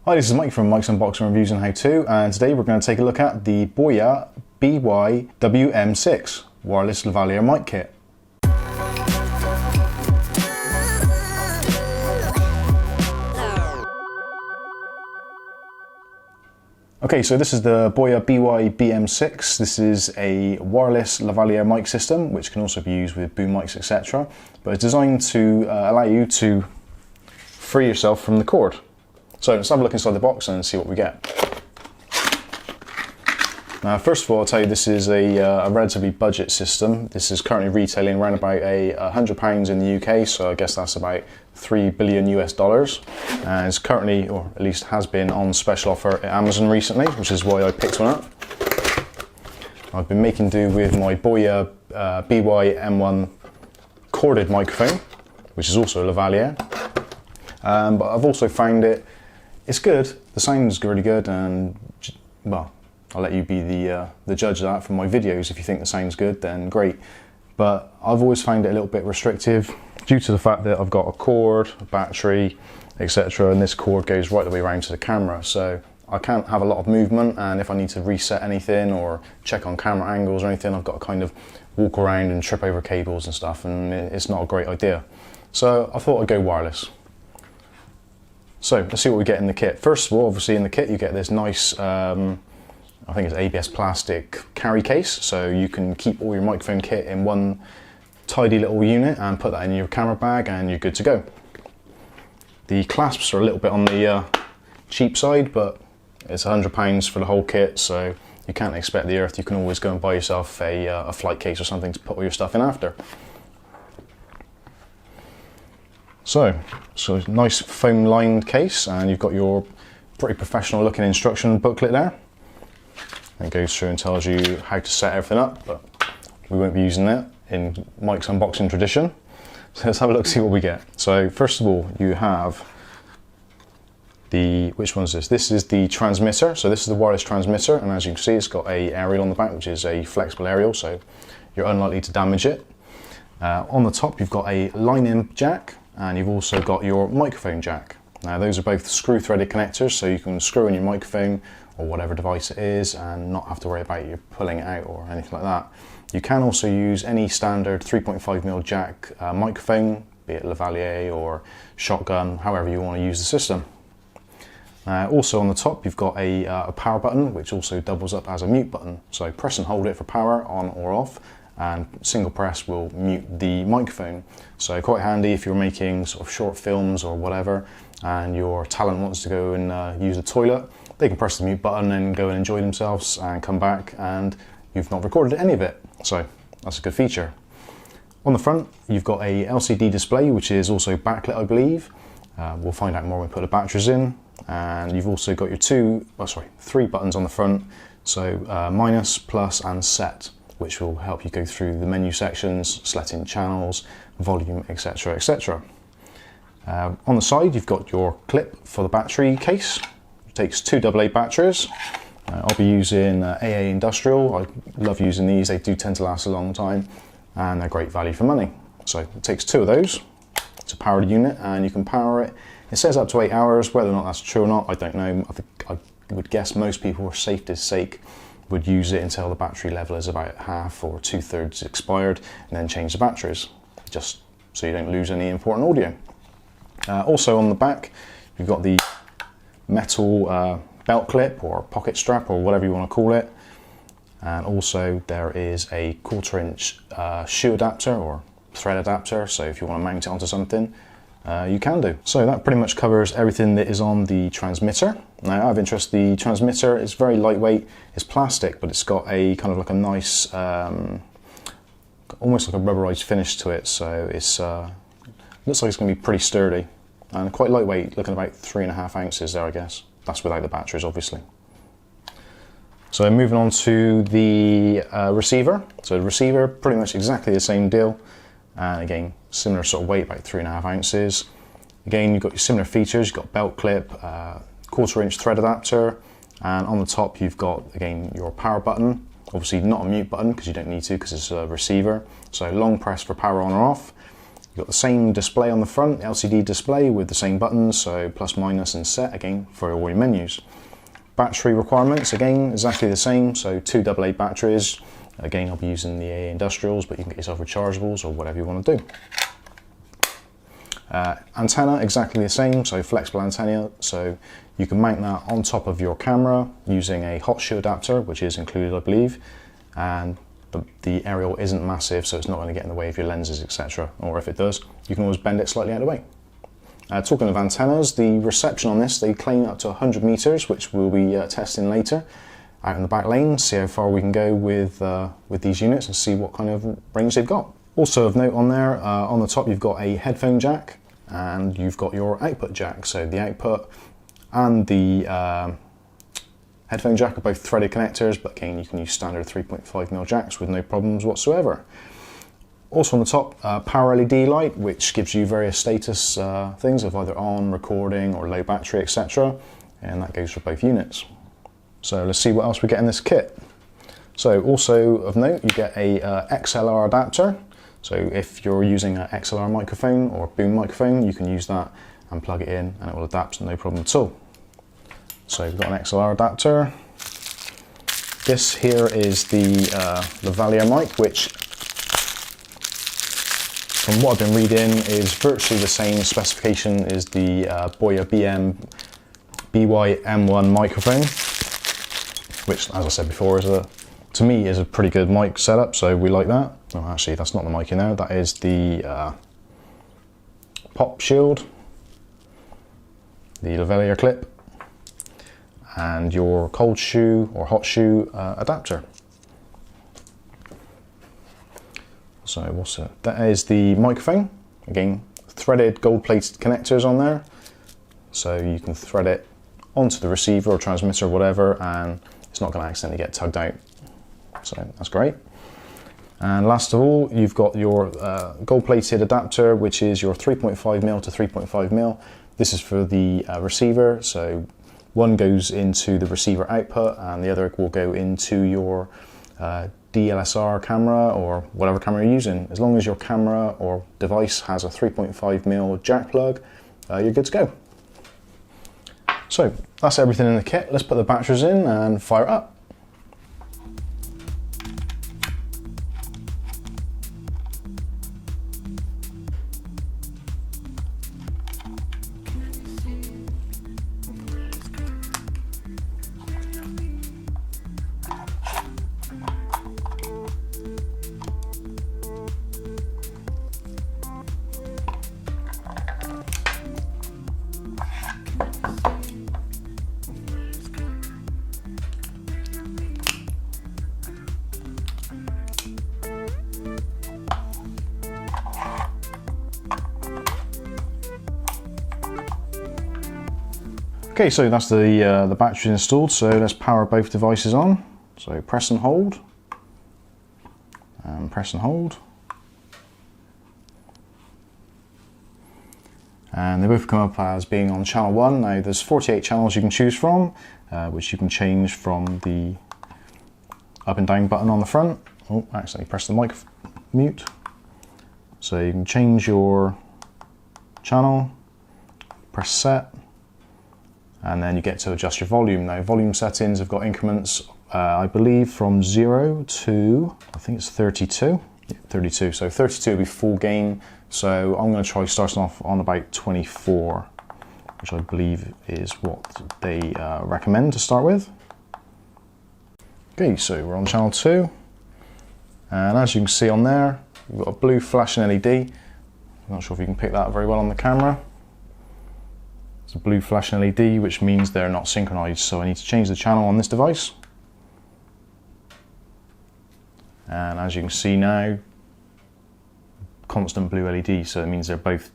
Hi, this is Mike from Mike's Unboxing Reviews and How To, and today we're going to take a look at the Boya BY WM6 wireless lavalier mic kit. Okay, so this is the Boya BY WM6. This is a wireless lavalier mic system which can also be used with boom mics, etc. But it's designed to allow you to free yourself from the cord. So let's have a look inside the box and see what we get. Now, first of all, I'll tell you this is a relatively budget system. This is currently retailing around about £100 in the UK, so I guess that's about $3 billion US. And it's currently, or at least has been, on special offer at Amazon recently, which is why I picked one up. I've been making do with my Boya BY M1 corded microphone, which is also a lavalier. But I've also found it's good. The sound's really good, and well, I'll let you be the judge of that from my videos. If you think the sound's good, then great. But I've always found it a little bit restrictive due to the fact that I've got a cord, a battery, etc. And this cord goes right the way around to the camera. So I can't have a lot of movement, and if I need to reset anything or check on camera angles or anything, I've got to kind of walk around and trip over cables and stuff, and it's not a great idea. So I thought I'd go wireless. So let's see what we get in the kit. First of all, obviously in the kit you get this nice, I think it's ABS plastic carry case, so you can keep all your microphone kit in one tidy little unit and put that in your camera bag and you're good to go. The clasps are a little bit on the cheap side, but it's £100 for the whole kit, so you can't expect the earth. You can always go and buy yourself a flight case or something to put all your stuff in after. So nice foam lined case, and you've got your pretty professional looking instruction booklet there. It goes through and tells you how to set everything up, but we won't be using that in Mike's unboxing tradition. So let's have a look, see what we get. So first of all, you have which one's this? This is the transmitter. So this is the wireless transmitter, and as you can see, it's got a aerial on the back, which is a flexible aerial, so you're unlikely to damage it. On the top, you've got a line-in jack, and you've also got your microphone jack. Now those are both screw threaded connectors, so you can screw in your microphone or whatever device it is and not have to worry about you pulling it out or anything like that. You can also use any standard 3.5mm jack microphone, be it lavalier or shotgun, however you want to use the system. Also on the top you've got a power button, which also doubles up as a mute button. So press and hold it for power on or off, and single press will mute the microphone. So quite handy if you're making sort of short films or whatever and your talent wants to go and use the toilet, they can press the mute button and go and enjoy themselves and come back and you've not recorded any of it. So that's a good feature. On the front you've got a LCD display, which is also backlit, I believe. We'll find out more when we put the batteries in. And you've also got your three buttons on the front, so minus, plus and set, which will help you go through the menu sections, selecting channels, volume, etc, etc. On the side you've got your clip for the battery case. It takes two AA batteries. I'll be using AA Industrial. I love using these, they do tend to last a long time and they're great value for money. So it takes two of those to power the unit, and you can power it. It says up to 8 hours, whether or not that's true or not, I don't know. I would guess most people, for safety's sake, would use it until the battery level is about half or 2/3 expired, and then change the batteries, just so you don't lose any important audio. Also on the back, you've got the metal belt clip or pocket strap or whatever you want to call it, and also there is a 1/4 inch shoe adapter or thread adapter, so if you want to mount it onto something, you can do. So that pretty much covers everything that is on the transmitter. Now, out of interest, the transmitter is very lightweight. It's plastic, but it's got a kind of like a nice, almost like a rubberized finish to it. So it's looks like it's going to be pretty sturdy and quite lightweight, looking about 3.5 ounces there, I guess. That's without the batteries, obviously. So moving on to the receiver. So the receiver, pretty much exactly the same deal. And again, similar sort of weight, about 3.5 ounces. Again, you've got your similar features. You've got belt clip, 1/4 inch thread adapter, and on the top you've got, again, your power button. Obviously not a mute button because you don't need to, because it's a receiver. So long press for power on or off. You've got the same display on the front, LCD display with the same buttons, so plus, minus and set again for all your menus. Battery requirements, again, exactly the same, so 2 AA batteries. Again, I'll be using the AA Industrials, but you can get yourself rechargeables or whatever you want to do. Antenna, exactly the same, so flexible antenna, so you can mount that on top of your camera using a hot shoe adapter, which is included, I believe, and the aerial isn't massive, so it's not going to get in the way of your lenses, etc. Or if it does, you can always bend it slightly out of the way. Talking of antennas, the reception on this, they claim up to 100 meters, which we'll be testing later out in the back lane, see how far we can go with these units and see what kind of range they've got. Also of note on there, on the top you've got a headphone jack and you've got your output jack. So the output and the headphone jack are both threaded connectors, but again you can use standard 3.5mm jacks with no problems whatsoever. Also on the top, power LED light, which gives you various status things of either on, recording or low battery, etc. And that goes for both units. So let's see what else we get in this kit. So also of note, you get a XLR adapter. So if you're using an XLR microphone or boom microphone, you can use that and plug it in and it will adapt, no problem at all. So we've got an XLR adapter. This here is the lavalier mic, which from what I've been reading is virtually the same specification as the Boya BY WM6 microphone, which, as I said before, is to me is a pretty good mic setup, so we like that. Oh, actually, that's not the mic in there, that is the pop shield, the lavalier clip, and your cold shoe or hot shoe adapter. So what's it? That is the microphone. Again, threaded gold-plated connectors on there, so you can thread it onto the receiver or transmitter or whatever, and it's not going to accidentally get tugged out. So that's great. And last of all, you've got your gold-plated adapter, which is your 3.5mm to 3.5mm. This is for the receiver, so one goes into the receiver output and the other will go into your DSLR camera or whatever camera you're using. As long as your camera or device has a 3.5mm jack plug, you're good to go. So that's everything in the kit. Let's put the batteries in and fire it up. Okay, so that's the battery installed, so let's power both devices on. So press and hold, and press and hold. And they both come up as being on channel 1. Now there's 48 channels you can choose from, which you can change from the up and down button on the front. Oh, actually press the mic mute. So you can change your channel, press set, and then you get to adjust your volume. Now volume settings have got increments, I believe from 0 to, I think it's 32. Yeah, 32, so 32 will be full gain. So I'm going to try starting off on about 24, which I believe is what they recommend to start with. Okay, so we're on channel 2, and as you can see on there, we've got a blue flashing LED. I'm not sure if you can pick that very well on the camera. It's a blue flashing LED, which means they're not synchronized, so I need to change the channel on this device. And as you can see now, constant blue LED, so it means they're both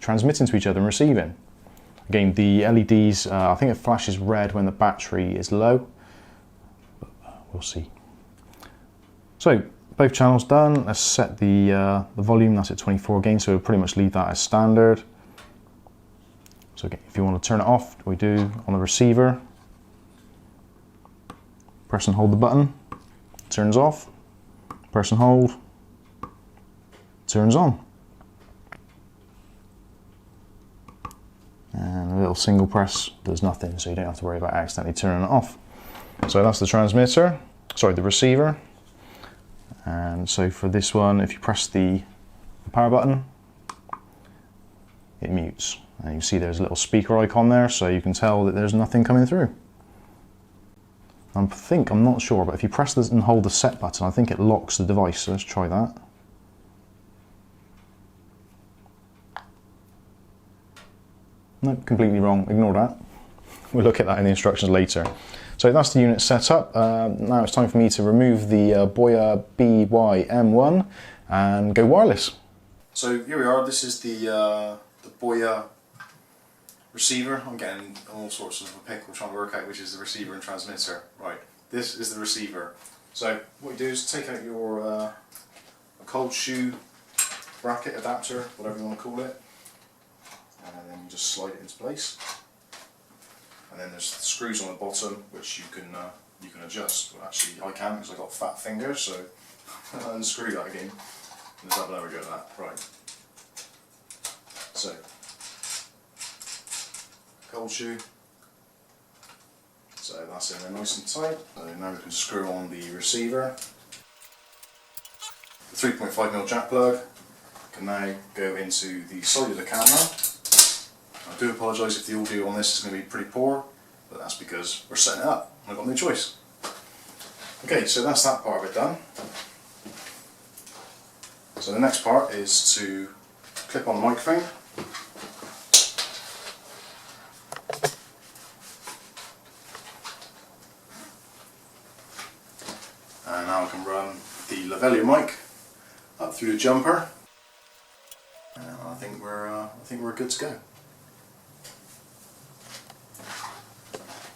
transmitting to each other and receiving. Again, the LEDs, I think it flashes red when the battery is low, but we'll see. So both channels done. Let's set the volume. That's at 24 again, so we'll pretty much leave that as standard. So again, if you want to turn it off, we do on the receiver. Press and hold the button, turns off. Press and hold, turns on. And a little single press does nothing, so you don't have to worry about accidentally turning it off. So that's the transmitter, sorry, the receiver. And so for this one, if you press the power button, it mutes. And you see there's a little speaker icon there, so you can tell that there's nothing coming through. I'm not sure, but if you press this and hold the set button, I think it locks the device, so let's try that. Nope, completely wrong, ignore that. We'll look at that in the instructions later. So that's the unit set up. Now it's time for me to remove the Boya BY WM6 and go wireless. So here we are, this is the Boya receiver. I'm getting all sorts of a pickle trying to work out which is the receiver and transmitter. Right, this is the receiver. So what you do is take out your a cold shoe bracket adapter, whatever you want to call it, and then you just slide it into place. And then there's screws on the bottom which you can adjust. Well, actually I can because I've got fat fingers, so I'll unscrew that again. Let's have another go at that. Right. So cold shoe. So that's in there nice and tight. So now we can screw on the receiver. The 3.5mm jack plug can now go into the side of the camera. I do apologise if the audio on this is going to be pretty poor, but that's because we're setting it up. I've got no choice. Okay, so that's that part of it done. So the next part is to clip on the microphone. And now I can run the lavalier mic up through the jumper. And I think we're good to go.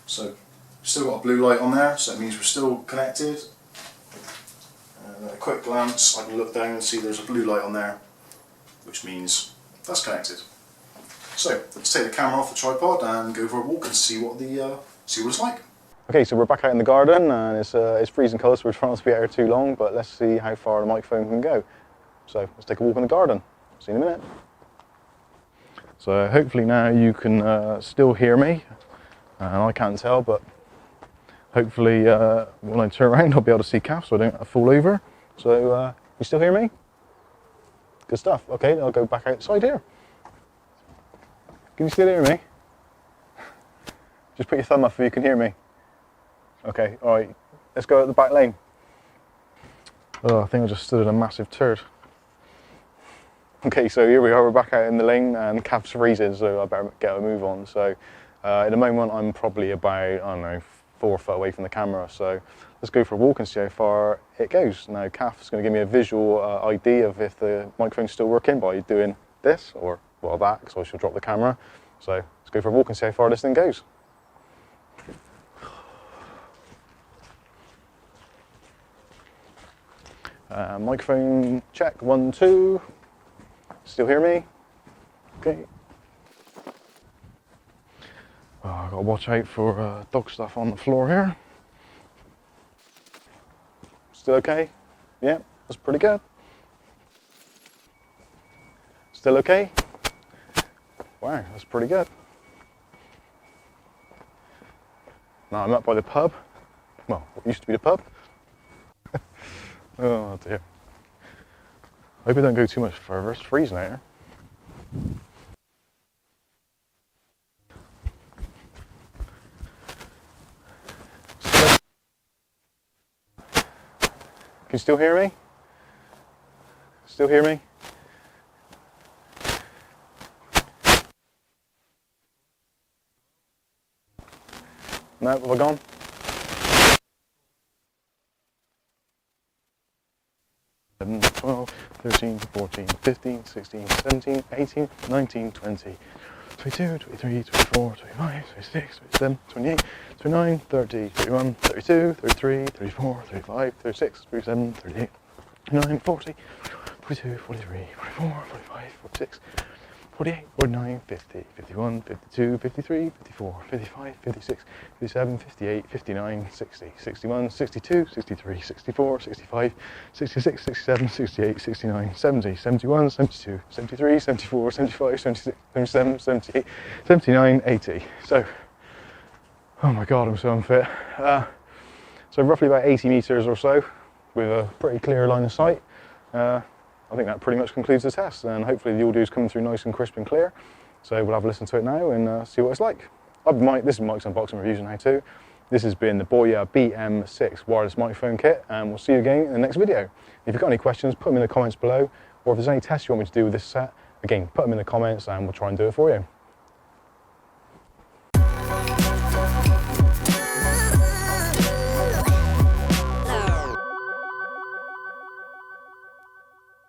So, still got a blue light on there, so it means we're still connected. And at a quick glance, I can look down and see there's a blue light on there, which means that's connected. So, let's take the camera off the tripod and go for a walk and see what it's like. Okay, so we're back out in the garden, and it's freezing cold, so we're trying not to be out here too long, but let's see how far the microphone can go. So, let's take a walk in the garden. See you in a minute. So, hopefully now you can still hear me. And I can't tell, but hopefully when I turn around I'll be able to see Kath so I don't fall over. So you still hear me? Good stuff. Okay, I'll go back outside here. Can you still hear me? Just put your thumb up if you can hear me. Okay, alright, let's go out the back lane. Oh, I think I just stood in a massive turd. Okay, so here we are, we're back out in the lane and Kath's freezing, so I better get a move on. So at the moment I'm probably about, I don't know, 4 foot away from the camera, so let's go for a walk and see how far it goes. Now Kath's going to give me a visual ID of if the microphone's still working by doing this, or well that, because I shall drop the camera. So let's go for a walk and see how far this thing goes. Microphone check, 1, 2. Still hear me? Okay. Oh, I've got to watch out for dog stuff on the floor here. Still okay? Yeah, that's pretty good. Still okay? Wow, that's pretty good. Now I'm up by the pub. Well, what used to be the pub. Oh dear. I hope I don't go too much further, it's freezing out here. Can you still hear me? Still hear me? No, have I gone? 11, 12, 13, 14, 15, 16, 17, 18, 19, 20, 22, 23, 24, 25, 26, 27, 28, 29, 30, 31, 32, 33, 34, 35, 36, 37, 38, 39, 40, 42, 43, 44, 45, 46, 48, 49, 50, 51, 52, 53, 54, 55, 56, 57, 58, 59, 60, 61, 62, 63, 64, 65, 66, 67, 68, 69, 70, 71, 72, 73, 74, 75, 76, 77, 78, 79, 80. So, oh my God, I'm so unfit. So roughly about 80 meters or so with a pretty clear line of sight. I think that pretty much concludes the test, and hopefully the audio is coming through nice and crisp and clear. So we'll have a listen to it now and see what it's like. This is Mike's Unboxing Reviews and How To. This has been the Boya BM6 wireless microphone kit, and we'll see you again in the next video. If you've got any questions, put them in the comments below, or if there's any tests you want me to do with this set, again, put them in the comments and we'll try and do it for you.